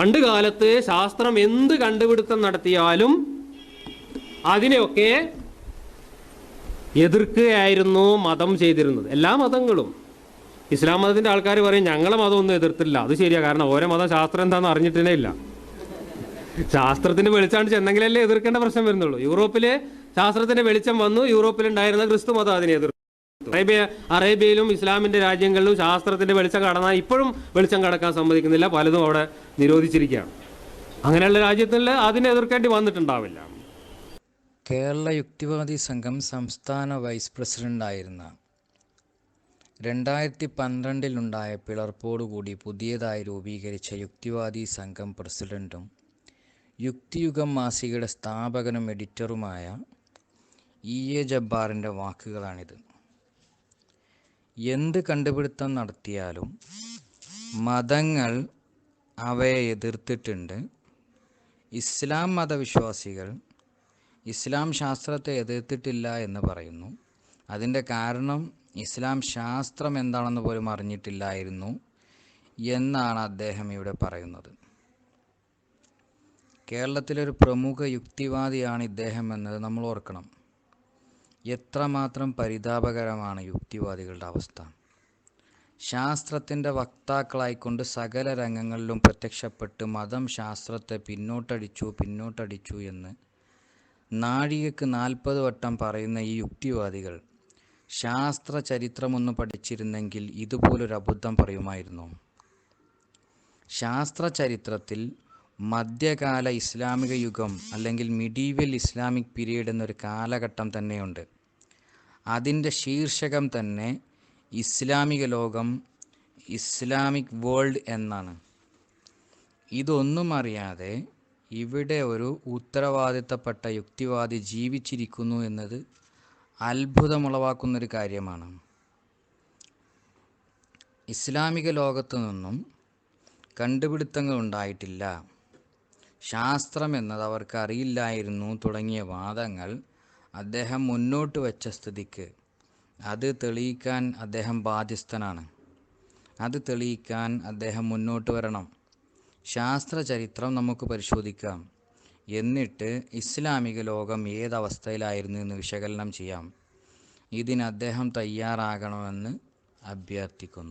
പണ്ട് കാലത്ത് ശാസ്ത്രം എന്ത് കണ്ടുപിടുത്തം നടത്തിയാലും അതിനെയൊക്കെ എതിർക്കുകയായിരുന്നു മതം ചെയ്തിരുന്നത്. എല്ലാ മതങ്ങളും. ഇസ്ലാം മതത്തിൻ്റെ ആൾക്കാർ പറയും ഞങ്ങളെ മതം ഒന്നും എതിർത്തില്ല. അത് ശരിയാ, കാരണം ഓരോ മതം ശാസ്ത്രം എന്താണെന്ന് അറിഞ്ഞിട്ടേ ഇല്ല. ശാസ്ത്രത്തിന്റെ വെളിച്ചാണ്ട് ചെന്നെങ്കിലല്ലേ എതിർക്കേണ്ട പ്രശ്നം വരുന്നുള്ളൂ. യൂറോപ്പിലെ ശാസ്ത്രത്തിന്റെ വെളിച്ചം വന്നു, യൂറോപ്പിലുണ്ടായിരുന്ന ക്രിസ്തു മതം അതിനെ എതിർത്തു. അറേബ്യയിലും ഇസ്ലാമിന്റെ രാജ്യങ്ങളിലും ശാസ്ത്രത്തിന്റെ വെളിച്ചം കടന്നാൽ ഇപ്പോഴും വെളിച്ചം കടക്കാൻ സമ്മതിക്കുന്നില്ല, പലതും അവിടെ നിരോധിച്ചിരിക്കുകയാണ്. അങ്ങനെയുള്ള രാജ്യത്തിൽ അതിനെ എതിർക്കേണ്ടി വന്നിട്ടുണ്ടാവില്ല. കേരള യുക്തിവാദി സംഘം സംസ്ഥാന വൈസ് പ്രസിഡന്റായിരുന്ന 2012 പിളർപ്പോടുകൂടി പുതിയതായി രൂപീകരിച്ച യുക്തിവാദി സംഘം പ്രസിഡന്റും യുക്തിയുഗം മാസികയുടെ സ്ഥാപകനും എഡിറ്ററുമായ EA ജബ്ബാറിൻ്റെ വാക്കുകളാണിത്. എന്ത് കണ്ടുപിടുത്തം നടത്തിയാലും മതങ്ങൾ അവയെ എതിർത്തിട്ടുണ്ട്. ഇസ്ലാം മതവിശ്വാസികൾ ഇസ്ലാം ശാസ്ത്രത്തെ എതിർത്തിട്ടില്ല എന്ന് പറയുന്നു. അതിൻ്റെ കാരണം ഇസ്ലാം ശാസ്ത്രം എന്താണെന്ന് പോലും അറിഞ്ഞിട്ടില്ലായിരുന്നു എന്നാണ് അദ്ദേഹം ഇവിടെ പറയുന്നത്. കേരളത്തിലൊരു പ്രമുഖ യുക്തിവാദിയാണ് ഇദ്ദേഹം എന്നത് നമ്മൾ ഓർക്കണം. എത്രമാത്രം പരിതാപകരമാണ് യുക്തിവാദികളുടെ അവസ്ഥ. ശാസ്ത്രത്തിൻ്റെ വക്താക്കളായിക്കൊണ്ട് സകല രംഗങ്ങളിലും പ്രത്യക്ഷപ്പെട്ട് മതം ശാസ്ത്രത്തെ പിന്നോട്ടടിച്ചു എന്ന് നാഴികക്ക് 40 വട്ടം പറയുന്ന ഈ യുക്തിവാദികൾ ശാസ്ത്ര ചരിത്രമൊന്ന് പഠിച്ചിരുന്നെങ്കിൽ ഇതുപോലൊരു അബദ്ധം പറയുമായിരുന്നു. ശാസ്ത്ര ചരിത്രത്തിൽ മധ്യകാല ഇസ്ലാമിക യുഗം അല്ലെങ്കിൽ മിഡീവൽ ഇസ്ലാമിക് പീരീഡ് എന്നൊരു കാലഘട്ടം തന്നെയുണ്ട്. അതിൻ്റെ ശീർഷകം തന്നെ ഇസ്ലാമിക ലോകം, ഇസ്ലാമിക് വേൾഡ് എന്നാണ്. ഇതൊന്നും അറിയാതെ ഇവിടെ ഒരു ഉത്തരവാദിത്തപ്പെട്ട യുക്തിവാദി ജീവിച്ചിരിക്കുന്നു എന്നത് അത്ഭുതമുളവാക്കുന്നൊരു കാര്യമാണ്. ഇസ്ലാമിക ലോകത്തു നിന്നും കണ്ടുപിടുത്തങ്ങൾ ഉണ്ടായിട്ടില്ല, ശാസ്ത്രം എന്നത് അവർക്ക് അറിയില്ലായിരുന്നു തുടങ്ങിയ വാദങ്ങൾ അദ്ദേഹം മുന്നോട്ട് വെച്ച സ്ഥിതിക്ക് അത് തെളിയിക്കാൻ അദ്ദേഹം ബാധ്യസ്ഥനാണ്. അത് തെളിയിക്കാൻ അദ്ദേഹം മുന്നോട്ട് വരണം. ശാസ്ത്ര ചരിത്രം നമുക്ക് പരിശോധിക്കാം. എന്നിട്ട് ഇസ്ലാമിക ലോകം ഏതവസ്ഥയിലായിരുന്നു എന്ന് വിശകലനം ചെയ്യാം. ഇതിന് അദ്ദേഹം തയ്യാറാകണമെന്ന് അഭ്യർത്ഥിക്കുന്നു.